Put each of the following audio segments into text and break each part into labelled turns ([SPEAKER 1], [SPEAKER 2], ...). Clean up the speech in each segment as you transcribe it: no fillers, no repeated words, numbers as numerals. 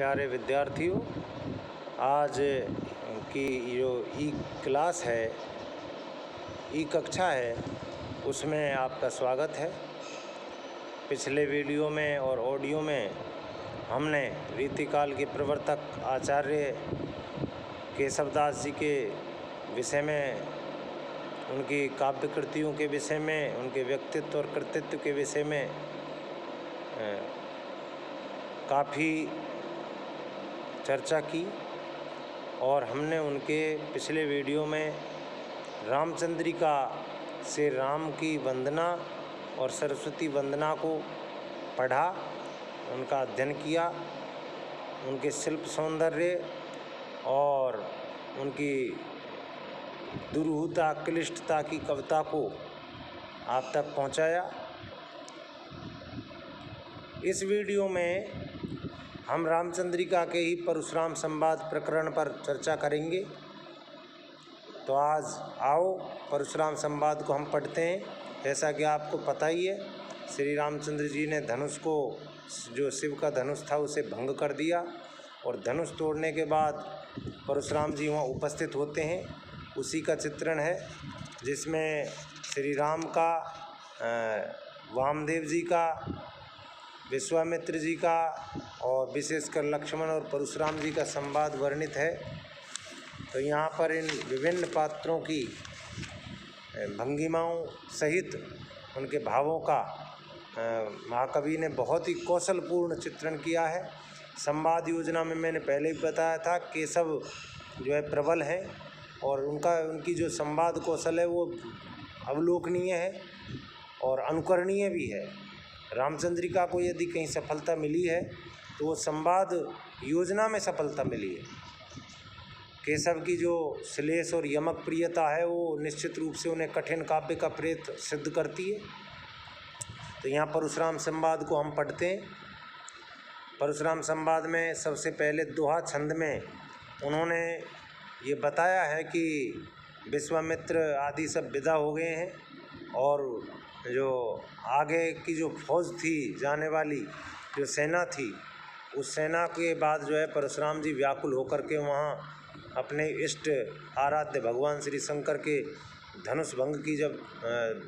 [SPEAKER 1] प्यारे विद्यार्थियों, आज की जो ई क्लास है, ई कक्षा है, उसमें आपका स्वागत है। पिछले वीडियो में और ऑडियो में हमने रीतिकाल के प्रवर्तक आचार्य केशवदास जी के विषय में, उनकी काव्य कृतियों के विषय में, उनके व्यक्तित्व और कृतित्व के विषय में काफ़ी चर्चा की और हमने उनके पिछले वीडियो में रामचंद्रिका से राम की वंदना और सरस्वती वंदना को पढ़ा, उनका अध्ययन किया, उनके शिल्प सौंदर्य और उनकी दुरूहता क्लिष्टता की कविता को आप तक पहुंचाया। इस वीडियो में हम रामचंद्रिका के ही परशुराम संवाद प्रकरण पर चर्चा करेंगे। तो आज आओ परशुराम संवाद को हम पढ़ते हैं। जैसा कि आपको पता ही है, श्री रामचंद्र जी ने धनुष को, जो शिव का धनुष था, उसे भंग कर दिया और धनुष तोड़ने के बाद परशुराम जी वहाँ उपस्थित होते हैं। उसी का चित्रण है, जिसमें श्री राम का, वामदेव जी का, विश्वामित्र जी का और विशेषकर लक्ष्मण और परशुराम जी का संवाद वर्णित है। तो यहाँ पर इन विभिन्न पात्रों की भंगिमाओं सहित उनके भावों का महाकवि ने बहुत ही कौशलपूर्ण चित्रण किया है। संवाद योजना में मैंने पहले भी बताया था, केशव जो है प्रबल है और उनकी जो संवाद कौशल है वो अवलोकनीय है और अनुकरणीय भी है। रामचंद्रिका को यदि कहीं सफलता मिली है तो वो संवाद योजना में सफलता मिली है। केशव की जो श्लेष और यमक प्रियता है वो निश्चित रूप से उन्हें कठिन काव्य का प्रेत सिद्ध करती है। तो यहाँ परशुराम संवाद को हम पढ़ते हैं। परशुराम संवाद में सबसे पहले दोहा छंद में उन्होंने ये बताया है कि विश्वामित्र आदि सब विदा हो गए हैं और जो आगे की जो फौज थी, जाने वाली जो सेना थी, उस सेना के बाद जो है परशुराम जी व्याकुल होकर के वहाँ अपने इष्ट आराध्य भगवान श्री शंकर के धनुष भंग की जब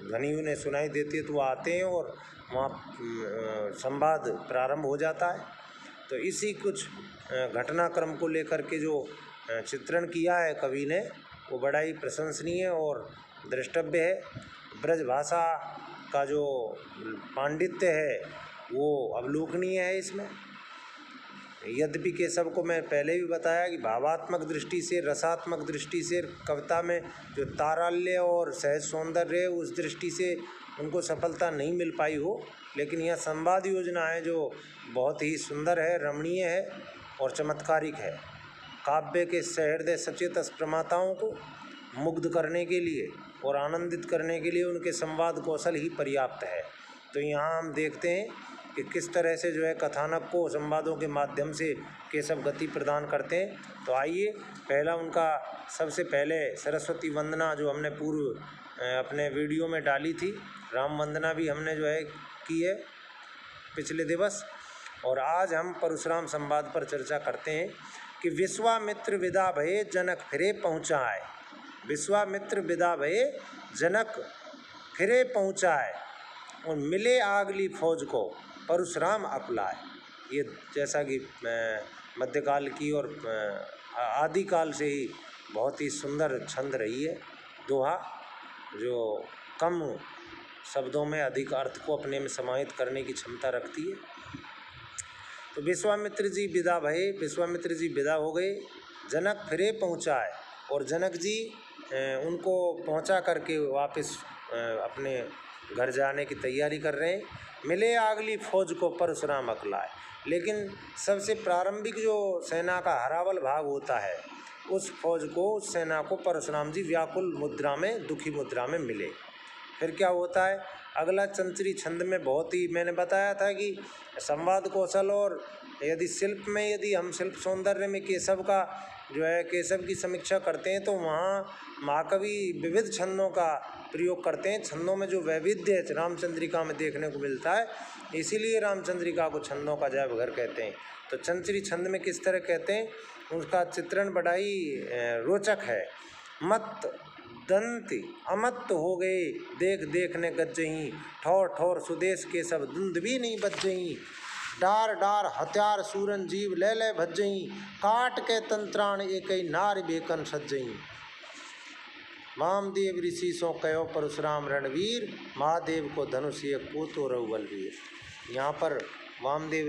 [SPEAKER 1] ध्वनि उन्हें सुनाई देती है तो वो आते हैं और वहाँ संवाद प्रारंभ हो जाता है। तो इसी कुछ घटनाक्रम को लेकर के जो चित्रण किया है कवि ने, वो बड़ा ही प्रशंसनीय और द्रष्टव्य है। ब्रजभाषा का जो पांडित्य है वो अवलोकनीय है इसमें। यद्यपि केशव को मैं पहले भी बताया कि भावात्मक दृष्टि से, रसात्मक दृष्टि से कविता में जो ताराल्य और सहज सौंदर्य है, उस दृष्टि से उनको सफलता नहीं मिल पाई हो, लेकिन यह संवाद योजना है जो बहुत ही सुंदर है, रमणीय है और चमत्कारिक है। काव्य के सहृदय सचेत प्रमाताओं को मुग्ध करने के लिए और आनंदित करने के लिए उनके संवाद कौशल ही पर्याप्त है। तो यहाँ हम देखते हैं कि किस तरह से जो है कथानक को संवादों के माध्यम से केशव गति प्रदान करते हैं। तो आइए, पहला उनका सबसे पहले सरस्वती वंदना जो हमने पूर्व अपने वीडियो में डाली थी, राम वंदना भी हमने जो है की है पिछले दिवस, और आज हम परशुराम संवाद पर चर्चा करते हैं कि विश्वामित्र विदा भये जनक फिरे पहुँचाए। विश्वामित्र विदा भये जनक फिरे पहुँचाए और मिले आगली फौज को परशुराम अकुलाए। ये जैसा कि मध्यकाल की और आदिकाल से ही बहुत ही सुंदर छंद रही है दोहा, जो कम शब्दों में अधिक अर्थ को अपने में समाहित करने की क्षमता रखती है। तो विश्वामित्र जी विदा भये, विश्वामित्र जी विदा हो गए, जनक फिरे पहुँचाए और जनक जी उनको पहुँचा करके वापस अपने घर जाने की तैयारी कर रहे हैं। मिले आगली फौज को परशुराम अकुलाए। लेकिन सबसे प्रारंभिक जो सेना का हरावल भाग होता है, उस फौज को, उस सेना को परशुराम जी व्याकुल मुद्रा में, दुखी मुद्रा में मिले। फिर क्या होता है, अगला चंचरी छंद में बहुत ही मैंने बताया था कि संवाद कौशल और यदि शिल्प में, यदि हम शिल्प सौंदर्य में केशव का जो है केशव की समीक्षा करते हैं तो वहाँ महाकवि विविध छंदों का प्रयोग करते हैं। छंदों में जो वैविध्य रामचंद्रिका में देखने को मिलता है, इसीलिए रामचंद्रिका को छंदों का जयघर कहते हैं। तो चंचरी छंद में किस तरह कहते हैं, उसका चित्रण बड़ा ही रोचक है। मत दंति अमत हो गए, देख देखने गज्जही, ठौर ठौर सुदेश के सब धुंध भी नहीं बज्जही, डार डार हथियार सूरन जीव ले ले भज्जही, काट के तंत्राण एक नार बेकन सज्जही। वामदेव ऋषि सो कयो परशुराम रणवीर, महादेव को धनुष ये कोतो रघु बलवीर। यहाँ पर वामदेव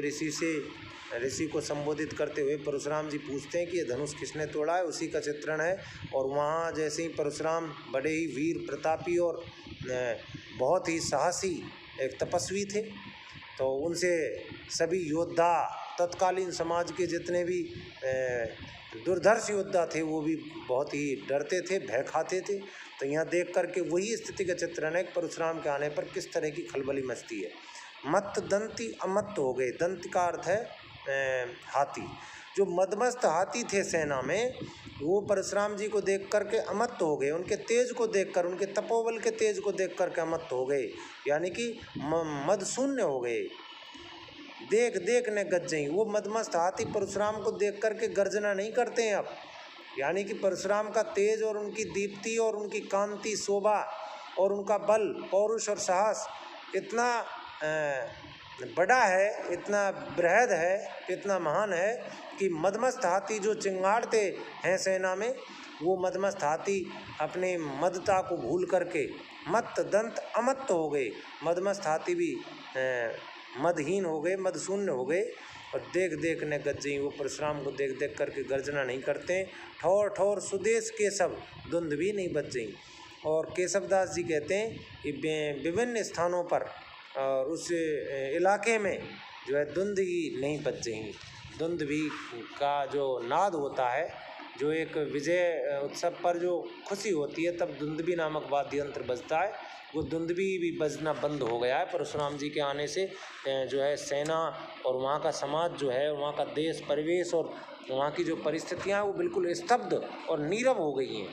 [SPEAKER 1] ऋषि को संबोधित करते हुए परशुराम जी पूछते हैं कि ये धनुष किसने तोड़ा है, उसी का चित्रण है। और वहाँ जैसे ही परशुराम बड़े ही वीर प्रतापी और बहुत ही साहसी एक तपस्वी थे, तो उनसे सभी योद्धा, तत्कालीन समाज के जितने भी दुर्धर्ष योद्धा थे वो भी बहुत ही डरते थे, भय खाते थे। तो यहाँ देख करके वही स्थिति का चित्रण है कि परशुराम के आने पर किस तरह की खलबली मचती है। मत दंती अमत हो गए, दंत का अर्थ है हाथी। जो मदमस्त हाथी थे सेना में, वो परशुराम जी को देख करके अमत्त हो गए, उनके तेज को देखकर, उनके तपोबल के तेज को देख करके अमत्त हो गए, यानी कि मदशून्य हो गए। देख देख ने गज्जई, वो मदमस्त हाथी परशुराम को देख करके गर्जना नहीं करते हैं अब, यानी कि परशुराम का तेज और उनकी दीप्ति और उनकी कांति, शोभा और उनका बल, पौरुष और साहस इतना बड़ा है, इतना बृहद है, इतना महान है कि मदमस्त हाथी जो चिंगाड़ते हैं सेना में, वो मदमस्त हाथी अपने मदता को भूल करके मत दंत अमत्त हो गए। मदमस्त हाथी भी मदहीन हो गए, मदशून्य हो गए। और देख देख ने गज्जई, वो परशुराम को देख देख करके गर्जना नहीं करते। ठौर ठौर सुदेश के सब धुंध भी नहीं बज्जई। और केशवदास जी कहते हैं कि विभिन्न स्थानों पर और उस इलाके में जो है धुंध ही नहीं बज्जई। धुंध भी का जो नाद होता है, जो एक विजय उत्सव पर जो खुशी होती है, तब धुंधबी नामक वाद्य यंत्र बजता है, वो धुंधबी भी बजना बंद हो गया है परशुराम जी के आने से। जो है सेना और वहाँ का समाज जो है, वहाँ का देश परिवेश और वहाँ की जो परिस्थितियाँ हैं वो बिल्कुल स्तब्ध और नीरव हो गई हैं।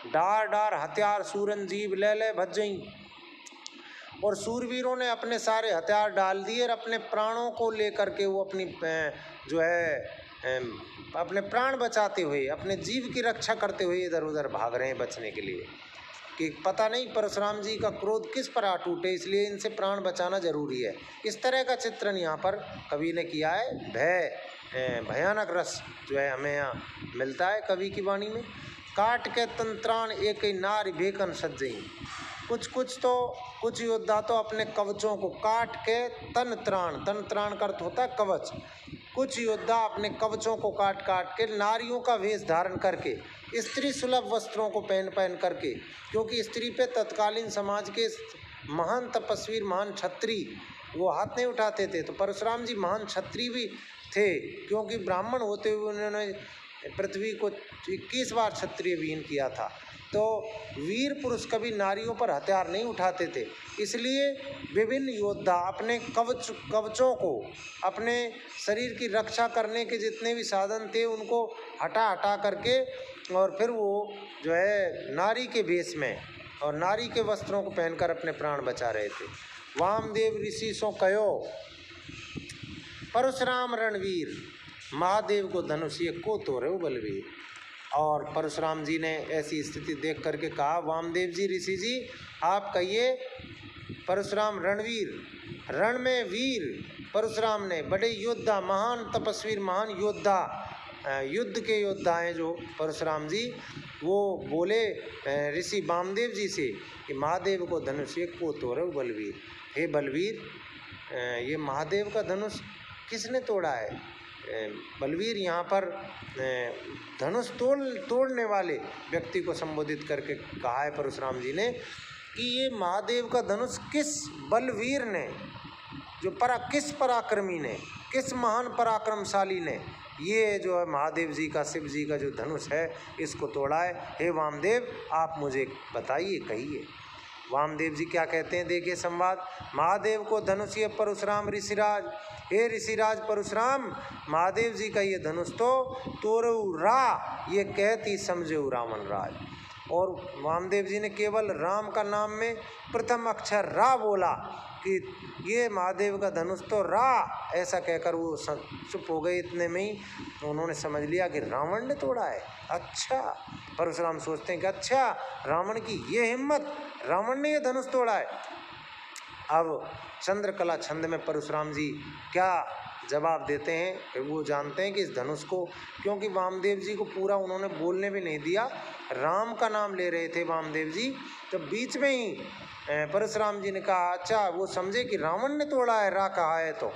[SPEAKER 1] डार डार हथियार सूरन जीव ले ले भज्जई, और सूरवीरों ने अपने सारे हथियार डाल दिए और अपने प्राणों को लेकर के वो अपनी जो है अपने प्राण बचाते हुए, अपने जीव की रक्षा करते हुए इधर उधर भाग रहे हैं बचने के लिए, कि पता नहीं परशुराम जी का क्रोध किस पर आ टूटे, इसलिए इनसे प्राण बचाना जरूरी है। इस तरह का चित्रण यहाँ पर कवि ने किया है। भयानक रस जो है हमें यहाँ मिलता है कवि की वाणी में। काट के तंत्राण एक नार भेकन सज्जई, कुछ योद्धा तो अपने कवचों को काट के तन त्राण का अर्थ होता है कवच। कुछ योद्धा अपने कवचों को काट के नारियों का वेश धारण करके, स्त्री सुलभ वस्त्रों को पहन करके, क्योंकि स्त्री पे तत्कालीन समाज के महान तपस्वी, महान क्षत्रिय वो हाथ नहीं उठाते थे। तो परशुराम जी महान क्षत्रिय भी थे, क्योंकि ब्राह्मण होते हुए उन्होंने पृथ्वी को 21 बार क्षत्रिय विहीन किया था। तो वीर पुरुष कभी नारियों पर हथियार नहीं उठाते थे, इसलिए विभिन्न योद्धा अपने कवचों को, अपने शरीर की रक्षा करने के जितने भी साधन थे उनको हटा करके, और फिर वो जो है नारी के भेष में और नारी के वस्त्रों को पहनकर अपने प्राण बचा रहे थे। वामदेव ऋषि सो कयो परशुराम रणवीर, महादेव को धनुष ये को तोरे बलवीर। और परशुराम जी ने ऐसी स्थिति देख करके कहा, वामदेव जी ऋषि जी आप कहिए परशुराम रणवीर, रण में वीर परशुराम ने, बड़े योद्धा, महान तपस्वी, महान योद्धा, युद्ध के योद्धा हैं जो परशुराम जी, वो बोले ऋषि वामदेव जी से कि महादेव को धनुष ये को तोड़े बलवीर। हे बलवीर, ये महादेव का धनुष किसने तोड़ा है? बलवीर यहाँ पर धनुष तोड़ने वाले व्यक्ति को संबोधित करके कहा है परशुराम जी ने कि ये महादेव का धनुष किस बलवीर ने, जो किस पराक्रमी ने, किस महान पराक्रमशाली ने ये जो है महादेव जी का, शिव जी का जो धनुष है इसको तोड़ा है। हे वामदेव आप मुझे बताइए, कहिए। वामदेव जी क्या कहते हैं, देखिए संवाद। महादेव को धनुष ये परशुराम ऋषिराज, हे ऋषिराज परशुराम, महादेव जी का ये धनुष तो तोरऊ रा, ये कहती समझेऊ रावण राज। और वामदेव जी ने केवल राम का नाम में प्रथम अक्षर रा बोला कि ये महादेव का धनुष तो रा, ऐसा कहकर वो चुप हो गए। इतने में ही उन्होंने समझ लिया कि रावण ने तोड़ा है। अच्छा, परशुराम सोचते हैं कि अच्छा, रावण की ये हिम्मत, रावण ने ये धनुष तोड़ा है। अब चंद्रकला छंद में परशुराम जी क्या जवाब देते हैं, फिर वो जानते हैं कि इस धनुष को, क्योंकि वामदेव जी को पूरा उन्होंने बोलने भी नहीं दिया, राम का नाम ले रहे थे वामदेव जी, तो बीच में ही परशुराम जी ने कहा अच्छा, वो समझे कि रावण ने तोड़ा है, रा कहा है तो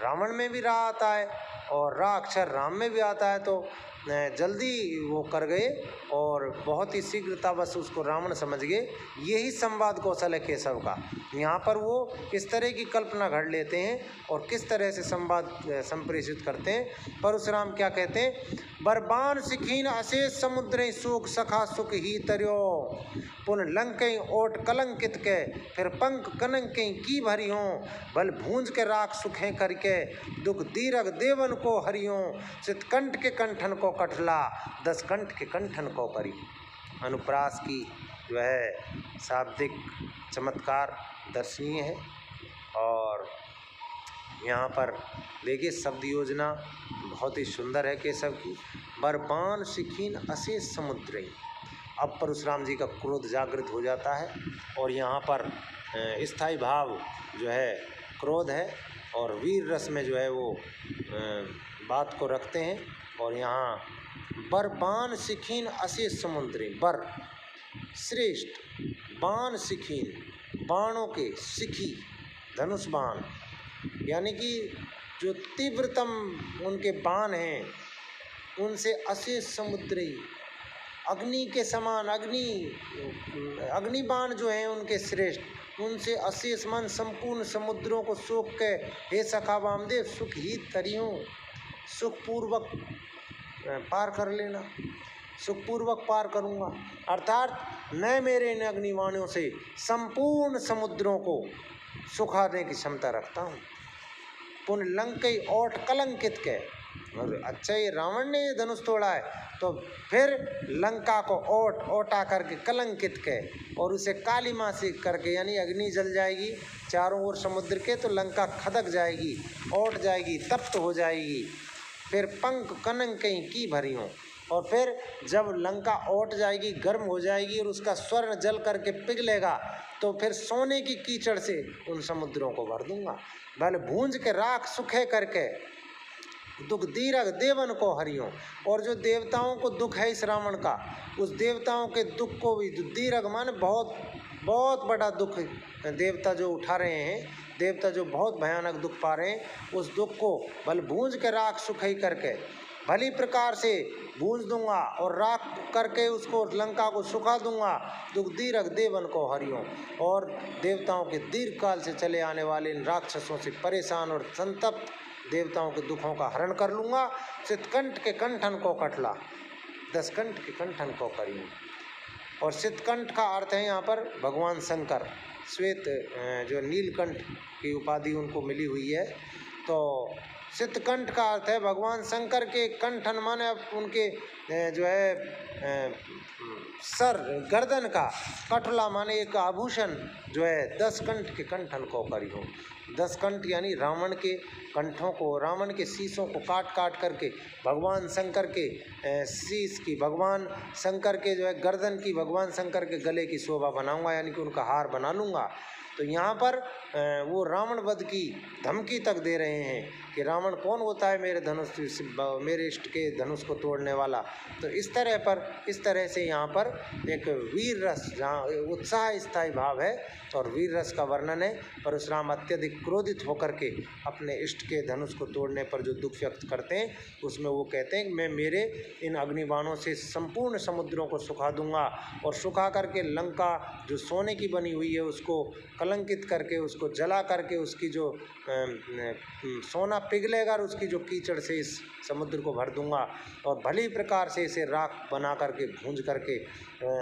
[SPEAKER 1] रावण में भी रा आता है और रा अक्षर राम में भी आता है, तो जल्दी वो कर गए और बहुत ही शीघ्रतावश उसको रावण समझ गए। यही संवाद कौशल है केशव का। यहाँ पर वो किस तरह की कल्पना घड़ लेते हैं और किस तरह से संवाद संप्रेषित करते हैं। परशुराम क्या कहते हैं, बरबान सिखीन अशेष समुद्र शोक सखा सुख ही तर्यो, पुन लंकई ओट कलंकित के, फिर पंख कलंकई की भरियो, बल भूंज के राख सुखे करके, दुख दीरग देवन को हरियो, चितकंठ के कंठन को कटला, 10 कंठ के कंठन को करी। अनुप्रास की जो है शाब्दिक चमत्कार दर्शनीय है। और यहाँ पर देखिए शब्द योजना बहुत ही सुंदर है केशव की। बरबान सिखीन अशेष समुद्र, अब परशुराम जी का क्रोध जागृत हो जाता है और यहाँ पर स्थायी भाव जो है क्रोध है और वीर रस में जो है वो बात को रखते हैं। और यहाँ बरबान सिखीन अशेष समुद्री, बर श्रेष्ठ, बाण सिखीन बाणों के, सिखी धनुष बाण, यानी कि जो तीव्रतम उनके बाण हैं उनसे अशेष समुद्री, अग्नि के समान, अग्नि बाण जो हैं उनके श्रेष्ठ, उनसे अशेष मान संपूर्ण समुद्रों को सोख के, हे सखा वामदेव सुख ही तरियों, सुखपूर्वक पार कर लेना, सुखपूर्वक पार करूँगा। अर्थात मैं मेरे इन अग्निवाणों से संपूर्ण समुद्रों को सुखाने की क्षमता रखता हूँ। पुन लंकई ओट कलंकित के, और अच्छा ये रावण ने ये धनुष तोड़ा है तो फिर लंका को ओटा करके कलंकित के और उसे कालीमा से करके, यानी अग्नि जल जाएगी चारों ओर समुद्र के, तो लंका खदक जाएगी, ओट जाएगी, तप्त हो जाएगी। फिर पंख कलंकई की भरियों, और फिर जब लंका ओट जाएगी, गर्म हो जाएगी और उसका स्वर्ण जल करके पिघलेगा, तो फिर सोने की कीचड़ से उन समुद्रों को भर दूंगा। भले भूंज के राख सुखे करके, दुख दीरग देवन को हरियों, और जो देवताओं को दुख है इस रावण का, उस देवताओं के दुख को भी, दीरग माने बहुत बहुत बड़ा दुख देवता जो उठा रहे हैं, देवता जो बहुत भयानक दुख पा रहे हैं, उस दुख को भले भूंज के राख सुखई करके भली प्रकार से भूंज दूंगा और राख करके उसको लंका को सुखा दूंगा। दुख दीरग देवन को हरियों, और देवताओं के दीर्घ काल से चले आने वाले इन राक्षसों से परेशान और संतप्त देवताओं के दुखों का हरण कर लूँगा। चितकंठ के कंठन को कटला, 10 कंठ के कंठन को करियो। और चितकंठ का अर्थ है यहाँ पर भगवान शंकर, श्वेत जो नीलकंठ की उपाधि उनको मिली हुई है, तो चितकंठ का अर्थ है भगवान शंकर के कंठन, माने उनके जो है सर गर्दन का, कठला माने एक आभूषण जो है, 10 कंठ के कंठन को करियो। 10 कंठ यानी रावण के कंठों को, रावण के शीशों को काट काट करके भगवान शंकर के शीश की, भगवान शंकर के जो है गर्दन की, भगवान शंकर के गले की शोभा बनाऊंगा, यानी कि उनका हार बना लूँगा। तो यहाँ पर वो रावण वध की धमकी तक दे रहे हैं कि रावण कौन होता है मेरे धनुष, मेरे इष्ट के धनुष को तोड़ने वाला। तो इस तरह से यहाँ पर एक वीर रस, जहाँ उत्साह स्थायी भाव है और वीर रस का वर्णन है। परशुराम अत्यधिक क्रोधित होकर के अपने इष्ट के धनुष को तोड़ने पर जो दुख व्यक्त करते हैं, उसमें वो कहते हैं कि मैं मेरे इन अग्निबाणों से संपूर्ण समुद्रों को सुखा दूंगा, और सुखा करके लंका जो सोने की बनी हुई है उसको कलंकित करके, उसको जला करके, उसकी जो सोना पिघलेगा और उसकी जो कीचड़ से इस समुद्र को भर दूंगा, और भली प्रकार से इसे राख बना करके भूंज करके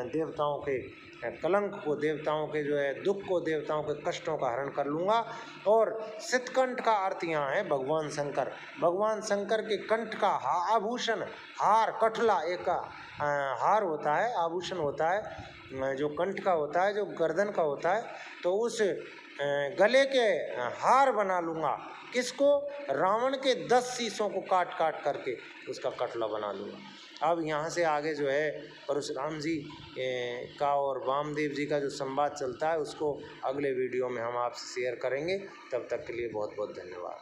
[SPEAKER 1] देवताओं के कलंक को, देवताओं के जो है दुख को, देवताओं के कष्टों का हरण कर लूँगा। और सितकंठ का अर्थ यहाँ है भगवान शंकर। भगवान शंकर के कंठ का आभूषण, हार, कठला एक हार होता है, आभूषण होता है जो कंठ का होता है, जो गर्दन का होता है। तो उस गले के हार बना लूँगा। किसको? रावण के 10 शीशों को काट काट करके उसका कटला बना लूँगा। अब यहाँ से आगे जो है परशुराम जी का और वामदेव जी का जो संवाद चलता है उसको अगले वीडियो में हम आपसे शेयर करेंगे। तब तक के लिए बहुत बहुत धन्यवाद।